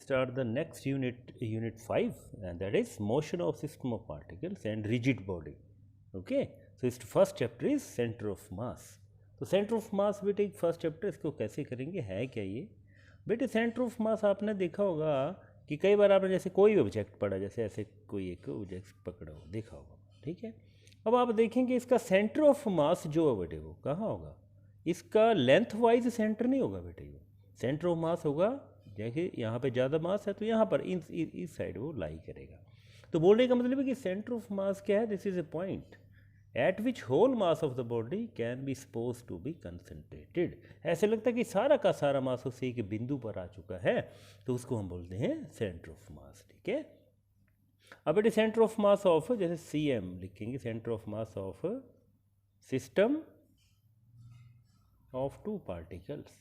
start the next unit 5, and that is motion of system of particles and rigid body. Okay, so its first chapter is center of mass. तो centre of मास बेटे एक first chapter, इसको कैसे करेंगे, है क्या ये बेटे। सेंटर ऑफ मास आपने देखा होगा कि कई बार आपने जैसे कोई ऑब्जेक्ट पढ़ा, जैसे ऐसे कोई एक ऑब्जेक्ट पकड़ा हो, देखा होगा, ठीक है। अब आप देखेंगे इसका सेंटर ऑफ मास जो है बेटे वो कहाँ होगा, इसका लेंथ वाइज सेंटर नहीं होगा बेटे, वो सेंटर ऑफ मास होगा जैसे यहाँ पे ज़्यादा मास है तो यहाँ पर इस साइड वो लाई करेगा। तो बोलने का मतलब है कि सेंटर ऑफ मास क्या है, this is a point at which whole mass of the body can be suppose to be concentrated. ऐसे लगता है कि सारा का सारा मास उसी एक बिंदु पर आ चुका है, तो उसको हम बोलते हैं सेंटर ऑफ मास, ठीक है। अब बेटे सेंटर ऑफ मास ऑफ, जैसे सी एम लिखेंगे, centre of mass of system of two particles,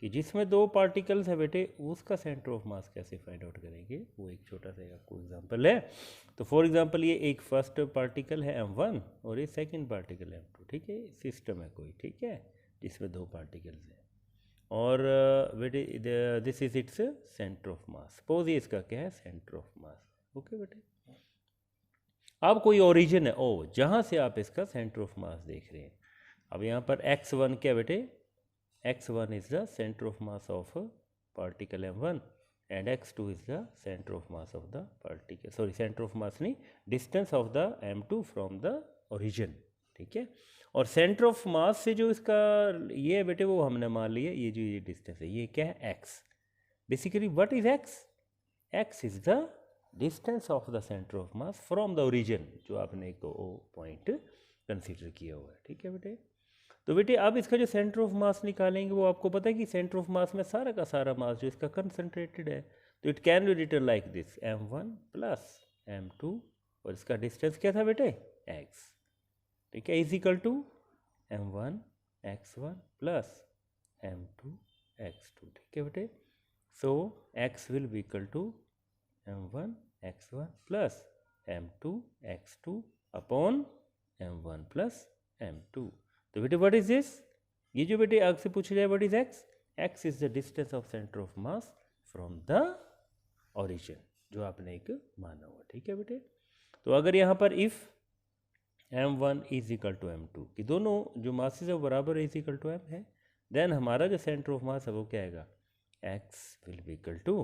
कि जिसमें दो पार्टिकल्स है बेटे, उसका सेंटर ऑफ मास कैसे फाइंड आउट करेंगे, वो एक छोटा सा आपको एग्जांपल है। तो फॉर एग्जांपल ये एक फर्स्ट पार्टिकल है m1 और ये सेकंड पार्टिकल है m2, ठीक है। सिस्टम है कोई, ठीक है, जिसमें दो पार्टिकल्स हैं और बेटे this is its centre of mass. Suppose ये इसका क्या है, सेंटर ऑफ मास, ओके बेटे। अब कोई ओरिजिन है ओ, जहाँ से आप इसका सेंटर ऑफ मास देख रहे हैं। अब यहाँ पर x1 क्या बेटे, x1 is the center of mass of particle m1 and x2 is the center of mass of the particle, sorry center of mass नहीं, distance of the m2 from the origin, ठीक है। और centre of मास से जो इसका ये है बेटे, वो हमने मान लिया ये जो ये डिस्टेंस है, ये क्या है x। Basically what is x, x is the distance of the centre of mass from the origin, जो आपने एक पॉइंट कंसीडर किया हुआ है, ठीक है बेटे। तो बेटे अब इसका जो सेंटर ऑफ मास निकालेंगे, वो आपको पता है कि सेंटर ऑफ मास में सारा का सारा मास जो इसका कंसंट्रेटेड है, तो it can be written like this m1 plus m2, और इसका डिस्टेंस क्या था बेटे, x, ठीक है, is equal to m1 x1 plus m2 x2, ठीक है बेटे। So x will be equal to m1 x1 plus m2 x2 upon m1 plus m2। तो बेटे व्हाट इज दिस, ये जो बेटे आगे से पूछा जाए what is x, x is the distance of centre of mass from the origin, जो आपने एक माना हुआ, ठीक है बेटे। तो अगर यहाँ पर if m1 is equal to m2, कि दोनों जो मासेस है वो बराबर इज इक्वल टू m है, देन हमारा जो सेंटर ऑफ मास है वो क्या आएगा, x will be equal to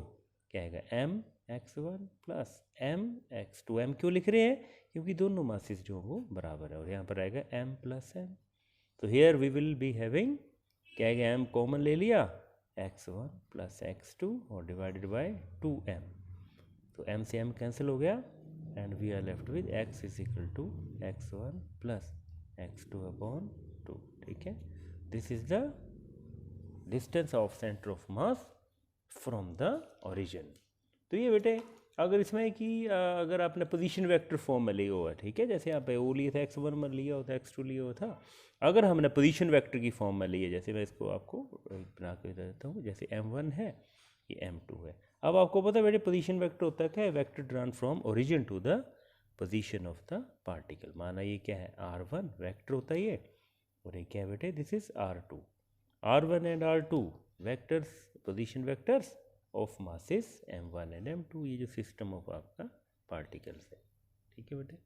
क्या आएगा, m x1 plus m x2। m क्यों लिख रहे हैं, क्योंकि दोनों मासेस जो वो बराबर है, और यहाँ पर आएगा m प्लस m। तो here we will be having क्या है, m कॉमन ले लिया, x1 प्लस x2 और डिवाइडेड बाय 2m, तो m से m कैंसिल हो गया and we are left with x is equal to x1 plus x2 upon 2, ठीक है। This is the distance of centre of mass from the origin. तो ये बेटे अगर इसमें कि अगर आपने पोजीशन वेक्टर फॉर्म में लिया हुआ है, ठीक है, जैसे यहाँ पे ओ लिया था x1 में लिया हुआ था, x2 लिया हुआ था, अगर हमने पोजीशन वेक्टर की फॉर्म में लिया, जैसे मैं इसको आपको बना के देता हूँ, जैसे m1 है, ये m2 है। अब आपको पता है बेटे पोजीशन वेक्टर होता है क्या है, vector drawn from origin to the position of the particle. माना ये क्या है, r1 वेक्टर होता है ये, और ये क्या है बेटे, this is r2। r1 and r2 vectors, position vectors of masses m1 and m2, ये जो सिस्टम ऑफ आपका पार्टिकल्स है, ठीक है बेटे।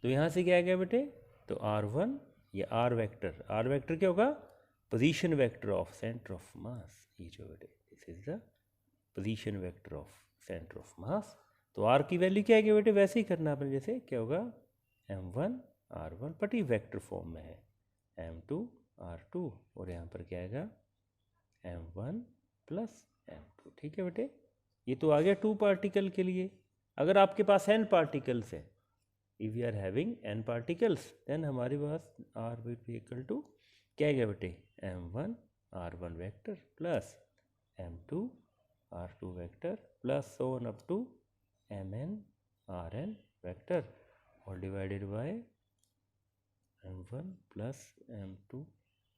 तो यहाँ से क्या आ गया बेटे, तो r1 ये r वेक्टर क्या होगा, position vector of centre of मास, ये जो बेटे this is the position vector of centre of मास। तो r की वैल्यू क्या आएगी बेटे, वैसे ही करना अपन, जैसे क्या होगा m1 r1 पटी वेक्टर फॉर्म में है, m2 r2, और यहाँ पर क्या आएगा m1 प्लस m2, ठीक है बेटे। ये तो आ गया 2 पार्टिकल के लिए। अगर आपके पास n पार्टिकल्स है, if we are having n particles, then हमारे पास r will be equal to क्या है बेटे, m1 r1 vector plus m2 r2 vector plus so on up to mn rn vector, और divided by m1 plus m2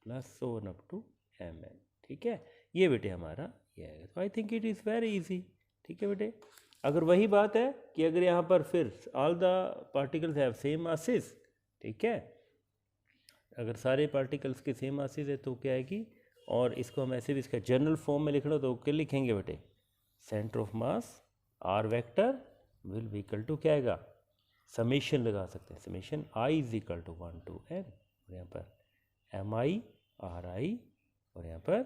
plus so on up to mn, ठीक है। ये बेटे हमारा ये है। तो I think it is very easy, ठीक है बेटे। अगर वही बात है कि अगर यहाँ पर फिर all the particles have same masses, ठीक है, अगर सारे पार्टिकल्स के सेम मासेस है तो क्या आएगी, और इसको हम ऐसे भी इसका जनरल फॉर्म में लिख लो तो क्या लिखेंगे बेटे, centre of mass r vector will be equal to क्या आएगा, समेशन लगा सकते हैं, summation i is equal to 1 to n, और यहाँ पर एम आई आर आई, और यहाँ पर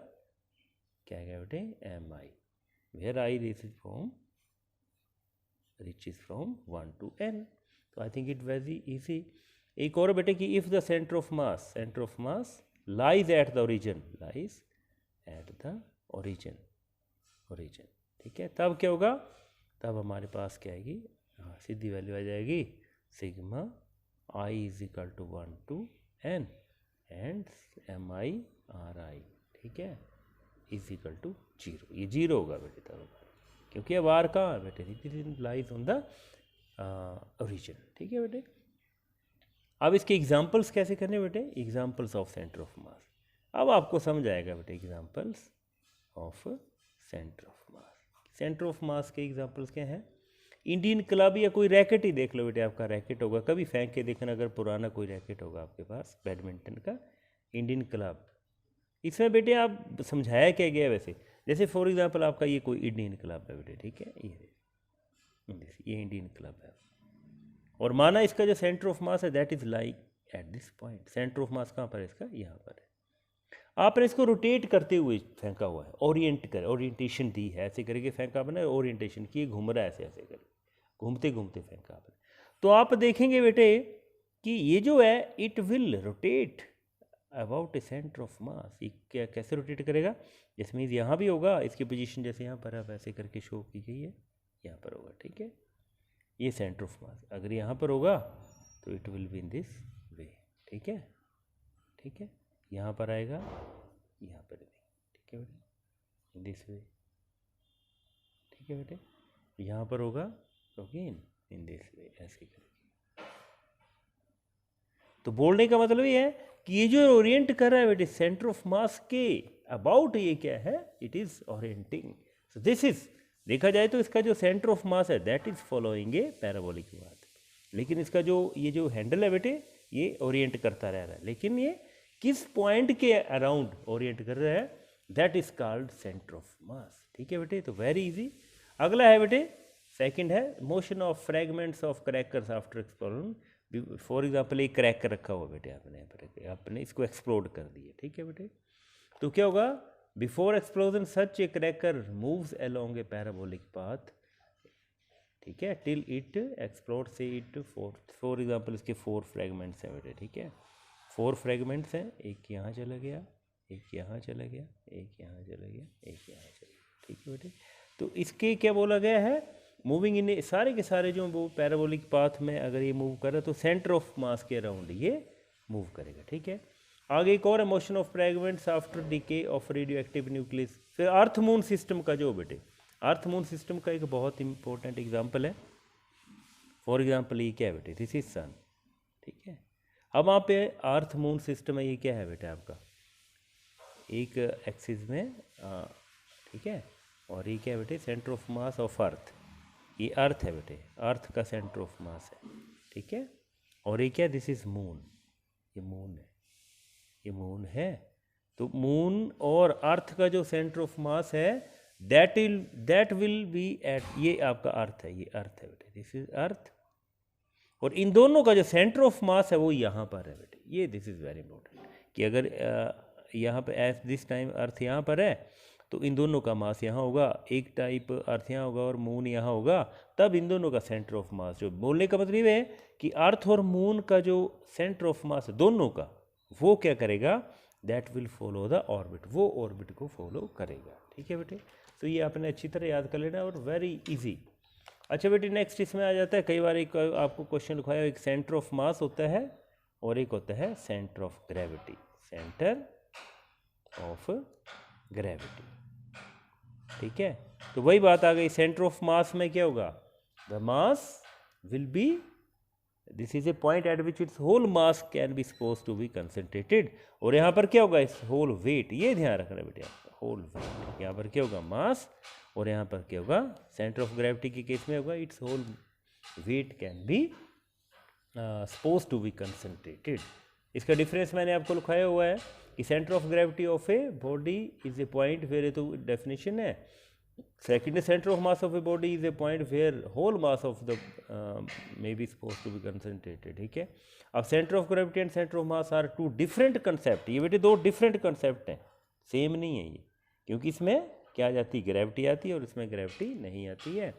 क्या आएगा बेटे, m i, where i reaches from 1 to n। तो I think it very easy. एक और बेटे कि if the centre of mass lies at the origin, origin, ठीक है, तब क्या होगा, तब हमारे पास क्या आएगी, हाँ सीधी वैल्यू आ जाएगी, sigma i is equal to 1 to n and m i r i, ठीक है, इज इक्वल टू 0। ये 0 होगा बेटे तब, क्योंकि अब आर कहाँ है बेटे, represent lies on the origin, ठीक है बेटे। अब इसके एग्जांपल्स कैसे करने बेटे, एग्जांपल्स ऑफ सेंटर ऑफ मास। अब आपको समझ आएगा बेटे examples of centre of mass. Centre of मास के एग्जांपल्स क्या हैं, इंडियन क्लब या कोई रैकेट ही देख लो बेटे, आपका रैकेट होगा, कभी फेंक के देखना, अगर पुराना कोई रैकेट होगा आपके पास बैडमिंटन का, इंडियन क्लब, इसमें बेटे आप समझाया क्या गया वैसे, जैसे फॉर एग्जांपल आपका ये कोई इंडियन क्लब है बेटे, ठीक है, ये इंडियन क्लब है, और माना इसका जो सेंटर ऑफ मास है that is like at this point, centre of मास कहाँ पर है इसका, यहाँ पर है। आपने इसको रोटेट करते हुए फेंका हुआ है, ओरिएंटेशन दी है, ऐसे करके फेंका आपने, ओरिएंटेशन की, घूम रहा है ऐसे ऐसे करके, घूमते घूमते फेंका आपने, तो आप देखेंगे बेटे कि ये जो है it will rotate about A centre of मास। ये क्या कैसे रोटेट करेगा, जिसमें यहाँ भी होगा, इसकी पोजीशन जैसे यहाँ पर अब ऐसे करके शो की गई है, यहाँ पर होगा, ठीक है, ये सेंटर ऑफ मास अगर यहाँ पर होगा तो it will be in this way, ठीक है, ठीक है, यहाँ पर आएगा, यहाँ पर भी, ठीक है बेटे, इन दिस वे, ठीक है बेटे, यहाँ पर होगा तो अगेन इन दिस वे, ऐसे करके। तो बोलने का मतलब ये है कि ये जो ओरिएंट कर रहा है बेटे सेंटर ऑफ मास के अबाउट, ये क्या है, it is orienting. So this is, देखा जाए तो इसका जो सेंटर ऑफ मास है that is following A parabolic path, लेकिन इसका जो ये जो हैंडल है बेटे ये ओरिएंट करता रह रहा है, लेकिन ये किस पॉइंट के अराउंड ओरिएंट कर रहा है, that is called centre of मास, ठीक है बेटे। तो वेरी इजी। अगला है बेटे, सेकंड है motion of fragments of crackers after explosion. For example एक क्रैकर रखा हुआ बेटे आपने इसको एक्सप्लोड कर दिया, ठीक है बेटे, तो क्या होगा, बिफोर एक्सप्लोजन सच ए क्रैकर मूव्स अलोंग ए पैराबोलिक पाथ, ठीक है, टिल इट एक्सप्लोड से इट फॉर एग्जांपल इसके 4 फ्रैगमेंट्स हैं बेटे, ठीक है, 4 फ्रैगमेंट्स हैं, एक यहाँ चला गया, एक यहाँ चला गया, एक यहाँ चला गया, एक यहाँ चला गया, ठीक है बेटे। तो इसके क्या बोला गया है, मूविंग इन सारे के सारे जो वो पैराबोलिक पाथ में अगर ये मूव कर रहा है तो सेंटर ऑफ मास के अराउंड ये मूव करेगा, ठीक है। आगे एक और है motion of fragments after decay of radio active nucleus. फिर अर्थ मून सिस्टम का जो बेटे, अर्थ मून सिस्टम का एक बहुत इंपॉर्टेंट एग्जाम्पल है। फॉर एग्जाम्पल ये क्या है बेटे, दिस इज सन, ठीक है। अब वहाँ पे अर्थ मून सिस्टम है, ये क्या है बेटा आपका एक एक्सिस में, ठीक है, और ये क्या है बेटे centre of mass of earth, ये अर्थ है बेटे, अर्थ का सेंटर ऑफ मास है, ठीक है, और ये क्या, दिस इज मून, ये मून है, ये मून है। तो मून और अर्थ का जो सेंटर ऑफ मास है दैट विल बी एट, ये आपका अर्थ है, ये अर्थ है बेटे, दिस इज अर्थ, और इन दोनों का जो सेंटर ऑफ मास है वो यहाँ पर है बेटे, ये दिस इज वेरी इंपॉर्टेंट कि अगर यहाँ पे एट दिस टाइम अर्थ यहाँ पर है तो इन दोनों का मास यहाँ होगा, एक टाइप अर्थ यहाँ होगा और मून यहाँ होगा, तब इन दोनों का सेंटर ऑफ मास, जो बोलने का मतलब है कि अर्थ और मून का जो सेंटर ऑफ मास है दोनों का, वो क्या करेगा, that will follow the orbit, वो ऑर्बिट को फॉलो करेगा, ठीक है बेटे। तो ये आपने अच्छी तरह याद कर लेना और वेरी इजी। अच्छा बेटे नेक्स्ट इसमें आ जाता है, कई बार एक आपको क्वेश्चन लिखवाया, एक सेंटर ऑफ मास होता है और एक होता है centre of gravity, centre of gravity, ठीक है। तो वही बात आ गई, सेंटर ऑफ मास में क्या होगा, the mass will be, this is a point at which its whole mass can be suppose to be concentrated, और यहाँ पर क्या होगा, इस होल वेट, ये ध्यान रखना बेटे आपका, होल वेट, यहाँ पर क्या होगा मास, और यहाँ पर क्या होगा सेंटर ऑफ ग्रेविटी के केस में होगा its whole weight can be suppose to be concentrated. इसका डिफरेंस मैंने आपको लिखाया हुआ है, कि centre of gravity of a body is a point where, तो डेफिनेशन है। Second, centre of mass of a body is a point where whole mass of the may be suppose to be concentrated, ठीक है। अब centre of gravity and centre of mass are two different concept, ये बेटे दो different concept हैं, same नहीं है ये, क्योंकि इसमें क्या आ जाती है, ग्रेविटी आती है और इसमें ग्रेविटी नहीं आती है,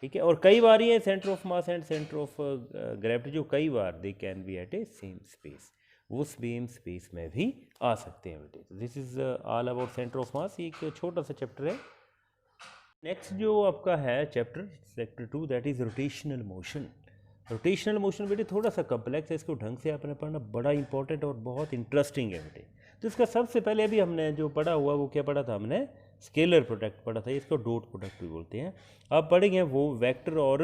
ठीक है। और कई बार ये centre of mass and centre of gravity जो कई बार they can be at a same space, वो सेम स्पेस में भी आ सकते हैं बेटे। This is all about centre of mass, एक छोटा सा चैप्टर है। नेक्स्ट जो आपका है chapter sector 2, that is rotational motion. Rotational motion बेटे थोड़ा सा कम्प्लेक्स है, इसको ढंग से आपने पढ़ना, बड़ा इंपॉर्टेंट और बहुत इंटरेस्टिंग है बेटे। तो इसका सबसे पहले अभी हमने जो पढ़ा हुआ वो क्या पढ़ा था, हमने स्केलर प्रोडक्ट पढ़ा था, इसको डॉट प्रोडक्ट भी बोलते हैं। अब पढ़ेंगे वो वेक्टर और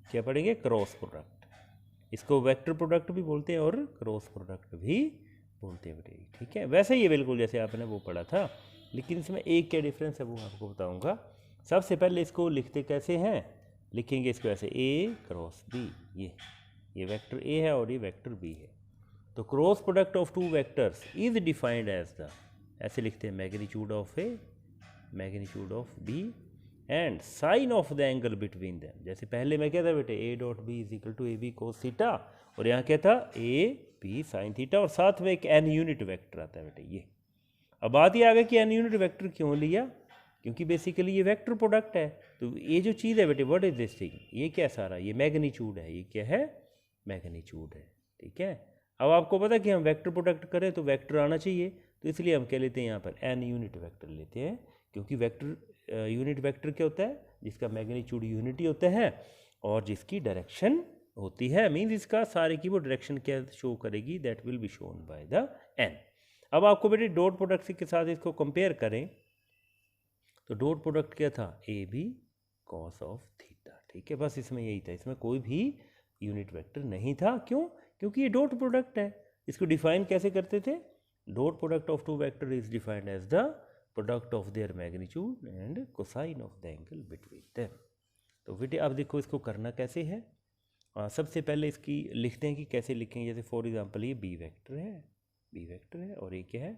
क्या पढ़ेंगे, क्रॉस प्रोडक्ट। इसको वेक्टर प्रोडक्ट भी बोलते हैं और क्रॉस प्रोडक्ट भी बोलते हैं बेटे, ठीक है। वैसे ही बिल्कुल जैसे आपने वो पढ़ा था, लेकिन इसमें एक क्या डिफरेंस है वो आपको बताऊंगा। सबसे पहले इसको लिखते कैसे हैं, लिखेंगे इसको ऐसे ए क्रॉस बी, ये वेक्टर ए है और ये वेक्टर बी है। तो cross product of two vectors is defined as the, ऐसे लिखते हैं, magnitude of A, magnitude of B and sine of the angle between them. जैसे पहले मैं क्या था बेटे, A dot B is equal to A B cos theta, और यहाँ क्या था, ए बी साइन थीटा, और साथ में एक एन यूनिट वेक्टर आता है बेटे ये। अब बात ये आ गई कि एन यूनिट वेक्टर क्यों लिया, क्योंकि बेसिकली ये वेक्टर प्रोडक्ट है। तो ये जो चीज़ है बेटे, व्हाट इज दिस थिंग, ये क्या सारा, ये मैग्नीट्यूड है, ये क्या है, मैग्नीट्यूड है, ठीक है। अब आपको पता कि हम वेक्टर प्रोडक्ट करें तो वेक्टर आना चाहिए, तो इसलिए हम क्या लेते हैं यहाँ पर एन यूनिट वेक्टर लेते हैं, क्योंकि वेक्टर यूनिट वेक्टर क्या होता है, जिसका मैग्नीट्यूड यूनिटी होता है और जिसकी डायरेक्शन होती है, मीन्स इसका सारे की वो डायरेक्शन क्या शो करेगी, that will be shown by the N. अब आपको बेटे डॉट प्रोडक्ट के साथ इसको कंपेयर करें, तो डॉट प्रोडक्ट क्या था, A B cos of theta, ठीक है। बस इसमें यही था, इसमें कोई भी यूनिट वेक्टर नहीं था। क्यों, क्योंकि ये डॉट प्रोडक्ट है। इसको डिफाइन कैसे करते थे, dot product of two vector is defined as the product of their magnitude and cosine of the angle between them. तो बेटे अब देखो इसको करना कैसे है। सबसे पहले इसकी लिखते हैं कि कैसे लिखेंगे। जैसे फॉर एग्जांपल ये बी वेक्टर है, बी वेक्टर है, और ये क्या है,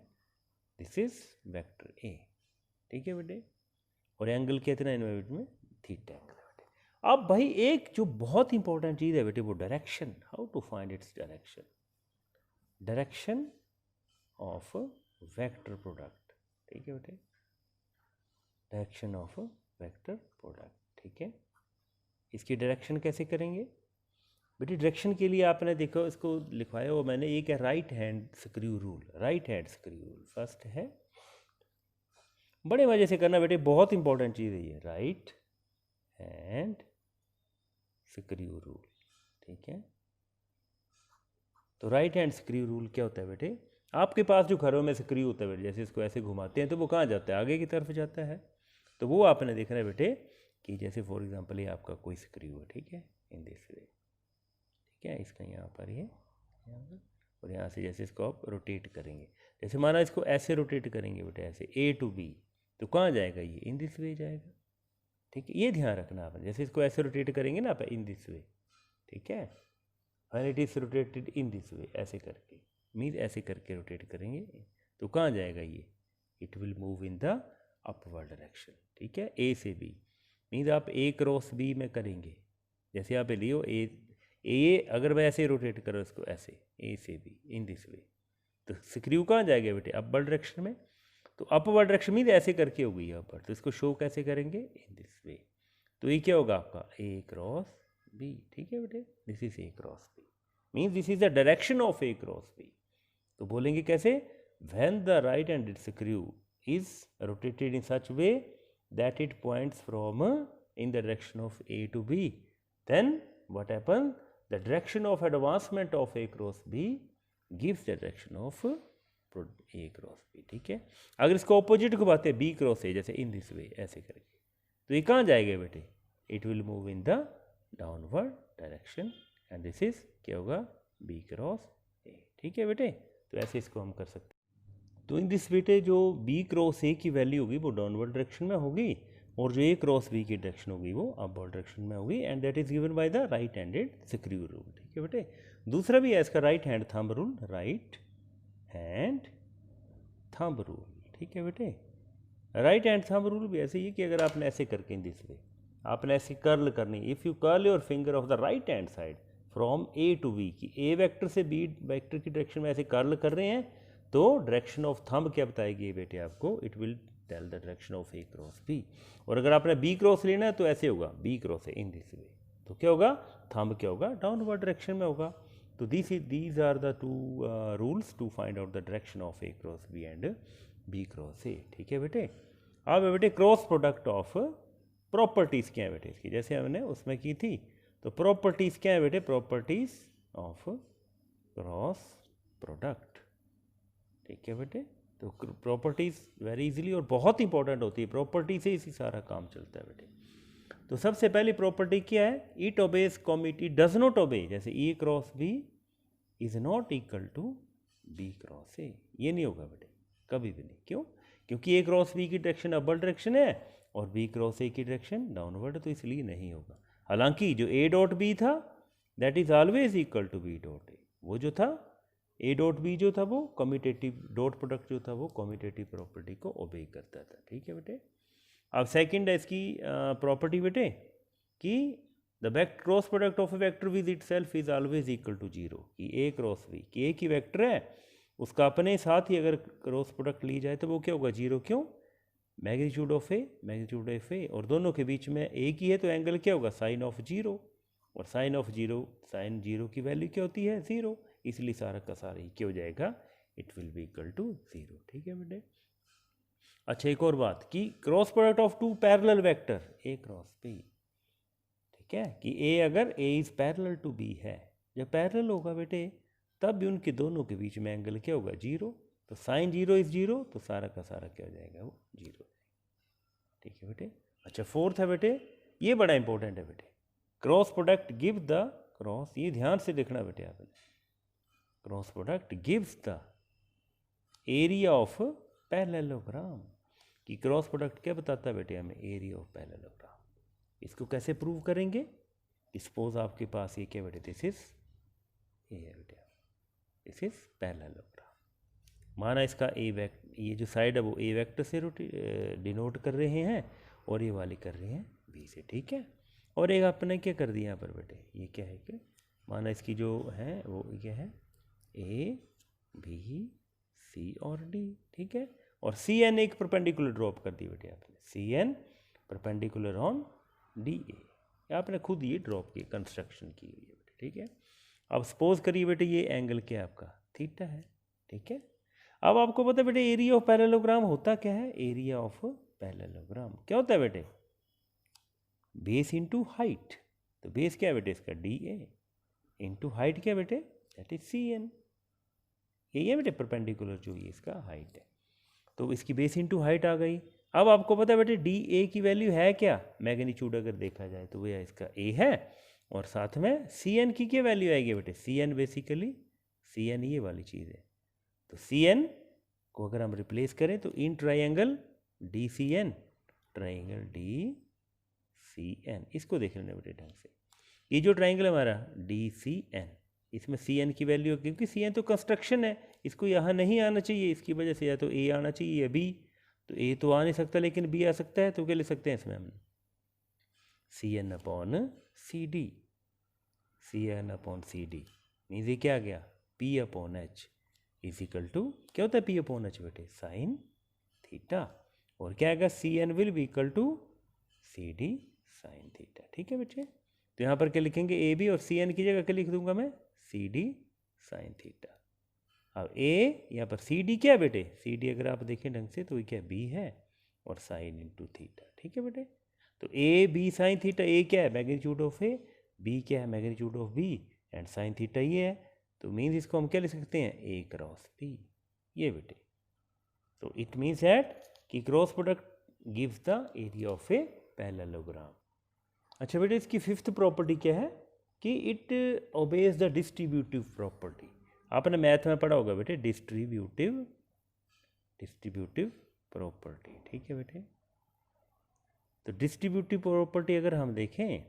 दिस इज वेक्टर ए, ठीक है बेटे। और एंगल कितना है इनमें में, थीटा एंगल है बेटे। अब भाई एक जो बहुत इंपॉर्टेंट चीज़ है बेटे, वो direction, how to find its direction, direction of vector product, ठीक है बेटे, डायरेक्शन ऑफ वेक्टर प्रोडक्ट, ठीक है। इसकी डायरेक्शन कैसे करेंगे बेटे, डायरेक्शन के लिए आपने देखो इसको लिखवाया वो मैंने, एक है right hand screw rule, right hand screw rule first है, बड़े मजे से करना बेटे, बहुत इंपॉर्टेंट चीज़ है ये, राइट हैंड स्क्रू रूल, ठीक है। तो राइट हैंड स्क्रू रूल क्या होता है बेटे, आपके पास जो घरों में स्क्रू होता है बेटे, जैसे इसको ऐसे घुमाते हैं तो वो कहाँ जाता है, आगे की तरफ जाता है। तो वो आपने देखना है बेटे कि जैसे फॉर एग्जांपल ये आपका कोई स्क्रू है, ठीक है, इन दिस वे, ठीक है, इसका यहाँ पर ये यहाँ पर, और यहाँ से जैसे इसको आप रोटेट करेंगे, जैसे माना इसको ऐसे रोटेट करेंगे बेटे, ऐसे ए टू बी, तो कहाँ जाएगा ये, इन दिस वे जाएगा, ठीक है। ये ध्यान रखना आपने, जैसे इसको ऐसे रोटेट करेंगे ना आप, इन दिस वे, ठीक है, when it is rotated in this way, ऐसे करके, मीन्स ऐसे करके रोटेट करेंगे तो कहाँ जाएगा ये, it will move in the upward direction, ठीक है, ए से बी, मीन्स आप ए क्रॉस बी में करेंगे, जैसे आप लियो ए अगर मैं ऐसे रोटेट करो इसको ऐसे, ए से बी इन दिस वे, तो स्क्रू कहाँ जाएगा बेटे, अपवर्ड डायरेक्शन में। तो अपवर्ड डायरेक्शन मीन्स ऐसे करके हो गई अपर, तो इसको शो कैसे करेंगे, इन दिस वे, तो ये क्या होगा आपका ए क्रॉस बी, ठीक है बेटे, this is A cross B, means this is the direction of A cross B. तो बोलेंगे कैसे, when the right handed screw is rotated in such way that it points from in the direction of A to B, then what happen, the direction of advancement of A cross B gives the direction of A cross B, ठीक है। अगर इसको opposite घुमाते हैं B cross ए, जैसे in this way ऐसे करके, तो ये कहाँ जाएगा बेटे, it will move in the downward direction, and this is क्या होगा, बी क्रॉस ए, ठीक है बेटे। तो ऐसे इसको हम कर सकते हैं। तो इन दिस बेटे जो बी क्रॉस ए की वैल्यू होगी वो डाउनवर्ड डायरेक्शन में होगी, और जो ए क्रॉस बी की डायरेक्शन होगी वो अपवर्ड डायरेक्शन में होगी, and that is given by the right handed screw rule, ठीक है बेटे। दूसरा भी है इसका right hand thumb rule, right hand thumb rule, ठीक है बेटे। राइट हैंड थंब रूल भी ऐसे ही है कि अगर आपने ऐसे करके इन दिस वे, आपने ऐसे कर्ल करनी, if you curl your finger of the right hand side from A to B, की ए वेक्टर से बी वेक्टर की डायरेक्शन में ऐसे कर्ल कर रहे हैं, तो डायरेक्शन ऑफ थंब क्या बताएगी बेटे आपको, it will tell the direction of A cross B. और अगर आपने बी क्रॉस लेना है तो ऐसे होगा, बी क्रॉस है इन दिस वे, तो क्या होगा, थंब क्या होगा, डाउनवर्ड डायरेक्शन में होगा। तो these are the two rules to find out the direction of A cross B and B cross A, ठीक है बेटे। अब बेटे क्रॉस प्रोडक्ट ऑफ प्रॉपर्टीज़ क्या है बेटे इसकी, जैसे हमने उसमें की थी, तो प्रॉपर्टीज़ क्या है बेटे, प्रॉपर्टीज़ ऑफ क्रॉस प्रोडक्ट, ठीक है बेटे। तो प्रॉपर्टीज़ वेरी इजीली और बहुत इंपॉर्टेंट होती है, प्रॉपर्टी से इसी सारा काम चलता है बेटे। तो सबसे पहली प्रॉपर्टी क्या है, it obeys commit, it does not obey, जैसे A cross B is not equal to B cross A, ये नहीं होगा बेटे कभी भी नहीं। क्यों, क्योंकि ए क्रॉस बी की डायरेक्शन अपवर्ड डायरेक्शन है और बी क्रॉस ए की डायरेक्शन डाउनवर्ड, तो इसलिए नहीं होगा। हालांकि जो ए डॉट बी था that is always equal to B dot A, वो जो था ए डॉट बी जो था वो कम्यूटेटिव डॉट प्रोडक्ट जो था वो कम्यूटेटिव प्रॉपर्टी को ओबे करता था, ठीक है बेटे। अब सेकंड है इसकी प्रॉपर्टी बेटे कि the vector cross product of a vector with itself is always equal to zero, कि ए क्रॉस बी, कि ए की वेक्टर है उसका अपने साथ ही अगर क्रॉस प्रोडक्ट ली जाए तो वो क्या होगा, जीरो। क्यों, magnitude of A, magnitude of A, और दोनों के बीच में ए की है तो एंगल क्या होगा, साइन ऑफ जीरो, और sine of zero, sine zero की वैल्यू क्या होती है, जीरो, इसलिए सारा का सारा ही क्या हो जाएगा, it will be equal to zero, ठीक है बेटे। अच्छा एक और बात कि cross product of two parallel vector A cross B, ठीक है, कि ए अगर A is parallel to B है, जब पैरेलल होगा बेटे तब भी उनके दोनों के बीच में एंगल क्या होगा, जीरो, तो साइन जीरो इज जीरो, तो सारा का सारा क्या हो जाएगा, वो जीरो, ठीक है बेटे। अच्छा फोर्थ है बेटे, ये बड़ा इंपॉर्टेंट है बेटे, cross product give the cross, ये ध्यान से देखना बेटे आपने, cross product gives the area of parallelogram, कि क्रॉस प्रोडक्ट क्या बताता है बेटे हमें, एरिया ऑफ पैरेललोग्राम। इसको कैसे प्रूव करेंगे, सपोज आपके पास ये क्या बेटे, दिस इज ए है बेटे, दिस इज पैरेललोग्राम, माना इसका ए वेक्टर, ये जो साइड है वो ए वेक्टर से डिनोट कर रहे हैं और ये वाली कर रहे हैं बी से, ठीक है। और एक आपने क्या कर दिया यहाँ पर बेटे, ये क्या है कि माना इसकी जो है वो क्या है, ए बी सी और डी, ठीक है, और सी एन एक परपेंडिकुलर ड्रॉप कर दी बेटे आपने, C N perpendicular on D A, आपने खुद ये ड्रॉप की कंस्ट्रक्शन की हुई है बेटे, ठीक है। अब सपोज करिए बेटे ये एंगल क्या आपका थीटा है, ठीक है। अब आपको पता है बेटे एरिया ऑफ पैरेललोग्राम होता क्या है, एरिया ऑफ पैरेललोग्राम क्या होता है बेटे, बेस इंटू हाइट, तो बेस क्या है बेटे इसका डी ए, इंटू हाइट क्या बेटे, दैट इज सी एन, यही है बेटे परपेंडिकुलर जो ये इसका हाइट है, तो इसकी बेस इंटू हाइट आ गई। अब आपको पता है बेटे डी ए की वैल्यू है क्या, मैग्नीट्यूड अगर देखा जाए तो वह इसका ए है, और साथ में सी एन की क्या वैल्यू आएगी बेटे, C N basically, C N ये वाली चीज़ है, तो सी एन को अगर हम रिप्लेस करें तो in triangle D C N, triangle D C N, इसको देख लेना बेटे ढंग से, ये जो ट्राइंगल हमारा डी सी एन, इसमें सी एन की वैल्यू, क्योंकि सी एन तो कंस्ट्रक्शन है, इसको यहाँ नहीं आना चाहिए, इसकी वजह से या तो ए आना चाहिए या बी, तो ए तो आ नहीं सकता लेकिन बी आ सकता है, तो क्या ले सकते हैं इसमें हम C N upon C D, C N upon C D मीन्स ये क्या आ गया, P upon H is equal to, क्या होता है पी अपॉन एच बेटे, साइन थीटा, और क्या आएगा, C N will be equal to C D sine theta, ठीक है बेटे। तो यहाँ पर क्या लिखेंगे, ए बी, और सी एन की जगह क्या लिख दूंगा मैं, सी डी साइन थीटा। अब ए यहाँ पर सी डी क्या है बेटे, सी डी अगर आप देखें ढंग से तो ये क्या बी है, और साइन इंटू थीटा, ठीक है बेटे। तो A B sine theta, A क्या है मैग्नीट्यूड ऑफ ए, बी क्या है magnitude of B, and sine theta ये है, तो मीन्स इसको हम क्या लिख सकते हैं, ए क्रॉस बी, ये बेटे। तो इट मीन्स दैट कि cross product gives the area of a parallelogram. अच्छा बेटे इसकी फिफ्थ प्रॉपर्टी क्या है कि it obeys the distributive property, आपने मैथ में पढ़ा होगा बेटे डिस्ट्रीब्यूटिव प्रॉपर्टी, ठीक है बेटे। तो डिस्ट्रीब्यूटिव प्रॉपर्टी अगर हम देखें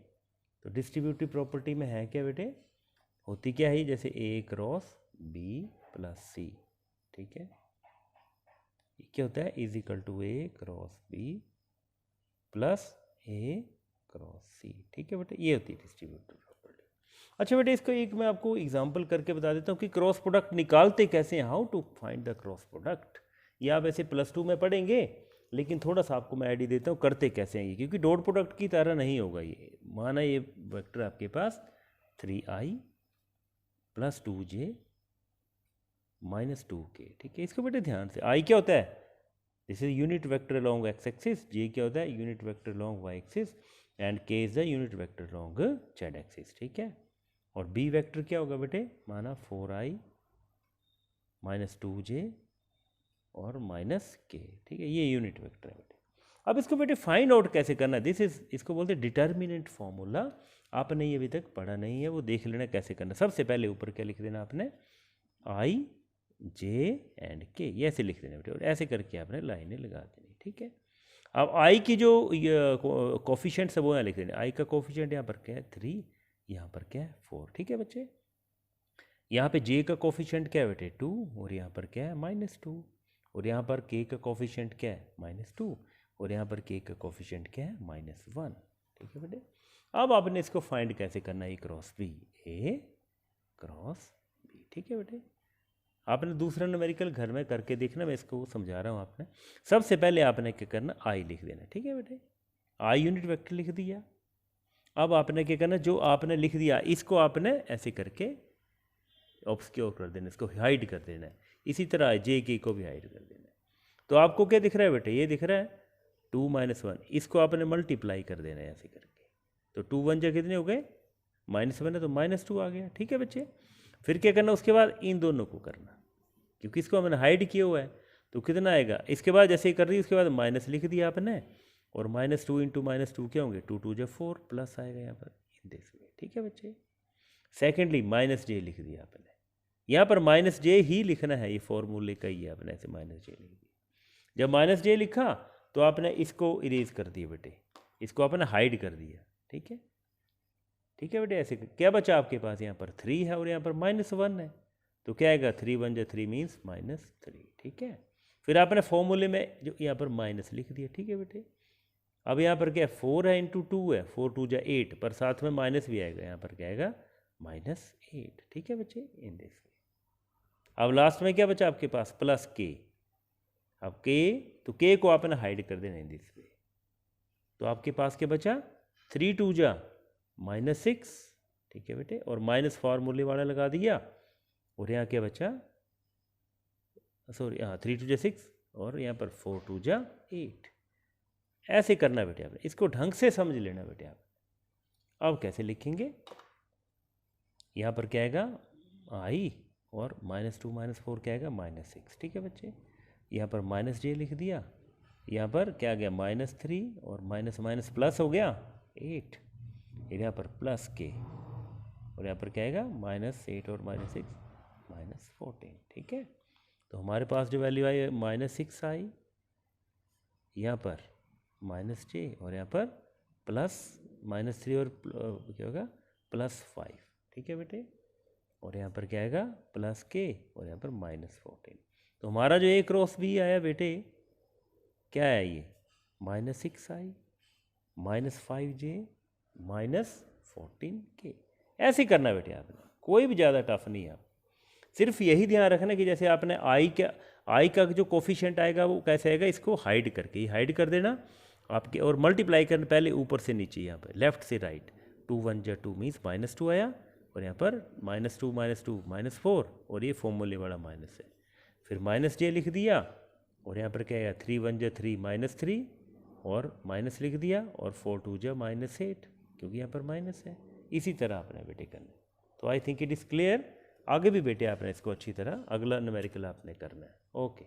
तो डिस्ट्रीब्यूटिव प्रॉपर्टी में है क्या बेटे, होती क्या है, जैसे A cross B plus C, ठीक है, क्या होता है, is equal to A cross B plus A cross C. ठीक है बेटा, ये होती है डिस्ट्रीब्यूटिव प्रॉपर्टी। अच्छा बेटा, इसको एक मैं आपको एग्जांपल करके बता देता हूँ कि क्रॉस प्रोडक्ट निकालते कैसे हैं, how to find the cross product. ये आप ऐसे +2 में पढ़ेंगे, लेकिन थोड़ा सा आपको मैं आइडिया देता हूँ करते कैसे हैं ये, क्योंकि डॉट प्रोडक्ट की तरह नहीं होगा ये। माना ये वेक्टर आपके पास 3i + 2j - 2k। ठीक है, इसको बेटे ध्यान से, i क्या होता है, this is unit vector along x axis, j क्या होता है unit vector along y axis, and k is the unit vector along z axis. ठीक है, और b वेक्टर क्या होगा बेटे, माना 4i - 2j और -k। ठीक है, ये यूनिट वेक्टर है बेटे। अब इसको बेटे फाइंड आउट कैसे करना है, दिस इज, इसको बोलते हैं डिटर्मिनेंट फॉर्मूला। आपने ये अभी तक पढ़ा नहीं है, वो देख लेना कैसे करना। सबसे पहले ऊपर क्या लिख देना आपने, i j एंड k, ये ऐसे लिख देना बेटे, और ऐसे करके आपने लाइनें लगा देनी। ठीक है, अब i की जो कोफिशिएंट्स है वो यहाँ लिख देना। i का कोफिशिएंट यहाँ पर क्या है 3, यहाँ पर क्या है 4। ठीक है बच्चे, यहाँ पे j का कोफिशिएंट क्या है बेटे 2, और यहाँ पर क्या है -2, और यहाँ पर k का कोफिशिएंट क्या है -2, और यहाँ पर k का कोफिशिएंट क्या है -1। ठीक है बेटे, अब आपने इसको फाइंड कैसे करना है, a cross b, a cross b। ठीक है बेटे, आपने दूसरा न्यूमेरिकल घर में करके देखना, मैं इसको समझा रहा हूँ आपने। सबसे पहले आपने क्या करना, i लिख देना। ठीक है बेटे, i यूनिट वेक्टर लिख दिया। अब आपने क्या करना, जो आपने लिख दिया इसको आपने ऐसे करके ऑब्सक्योर कर देना, इसको हाइड कर देना है। इसी तरह जे के को भी हाइड कर देना है। तो आपको क्या दिख रहा है बेटे, ये दिख रहा है 2 - 1, इसको आपने मल्टीप्लाई कर देना है ऐसे करके। तो 2 1 जा कितने हो गए, -1 है तो -2 आ गया। ठीक है बच्चे, फिर क्या करना, उसके बाद इन दोनों को करना, क्योंकि इसको हमने हाइड किया हुआ है। तो कितना आएगा, इसके बाद जैसे ही कर रही उसके बाद माइनस लिख दिया आपने, और -2 × -2 क्या होंगे, 2 2 4 प्लस आएगा यहाँ पर इन दिस वे। ठीक है बच्चे, सेकेंडली -j लिख दिया आपने, यहाँ पर -j ही लिखना है, ये फॉर्मूले का ही है, आपने ऐसे -j लिख दिया। जब -j लिखा तो आपने इसको इरेज कर दिया बेटे, इसको आपने हाइड कर दिया। ठीक है, ठीक है बेटे, ऐसे क्या बचा आपके पास, यहाँ पर 3 है और यहाँ पर -1 है, तो क्या आएगा 3 1 जा 3 मीन्स -3। ठीक है, फिर आपने फॉर्मूले में जो यहाँ पर माइनस लिख दिया। ठीक है बेटे, अब यहाँ पर क्या 4 है × 2 है, 4 2 जा 8, पर साथ में माइनस भी आएगा, यहाँ पर क्या आएगा -8। ठीक है बच्चे, इन दिस। अब लास्ट में क्या बचा आपके पास, +k। अब k, तो k को आपने हाइड कर देना इन दिस वे। तो आपके पास क्या बचा, 3 2 जा -6। ठीक है बेटे, और माइनस फार्मूले वाला लगा दिया, और यहाँ क्या बचा, सॉरी हाँ 3 2 जा 6, और यहाँ पर 4 2 जा 8। ऐसे करना बेटे आपने, इसको ढंग से समझ लेना बेटे आप। अब कैसे लिखेंगे, यहाँ पर क्या आएगा i, और -2 - 4 क्या आएगा -6। ठीक है बच्चे, यहाँ पर -j लिख दिया, यहाँ पर क्या आ गया -3, और माइनस प्लस हो गया 8, फिर यहाँ पर +k, और यहाँ पर क्या आएगा -8 और -6 -14। ठीक है, तो हमारे पास जो वैल्यू आई है -6 आई, यहाँ पर -j, और यहाँ पर +3 और क्या होगा +5। ठीक है बेटे, और यहाँ पर क्या आएगा +k, और यहाँ पर -14। तो हमारा जो a क्रॉस b आया बेटे, क्या है ये -6 आई, -5j, -14k। ऐसे करना बेटे आपने, कोई भी ज़्यादा टफ नहीं है। आप सिर्फ यही ध्यान रखना कि जैसे आपने i का जो कोफिशिएंट आएगा वो कैसे आएगा, इसको हाइड करके ही हाइड कर देना आपके, और मल्टीप्लाई करना पहले ऊपर से नीचे, यहाँ पर लेफ्ट से राइट। 2 1 जा 2 मीन्स -2 आया, और यहाँ पर -2 -2 -4, और ये फॉर्मूले वाला माइनस है। फिर -j लिख दिया, और यहाँ पर क्या है 3 1 जा 3 -3, और माइनस लिख दिया, और 4 2 जा -8, क्योंकि यहाँ पर माइनस है। इसी तरह आपने बेटे करना। तो I think it is clear. आगे भी बेटे आपने इसको अच्छी तरह अगला न्यूमेरिकल आपने करना है। ओके।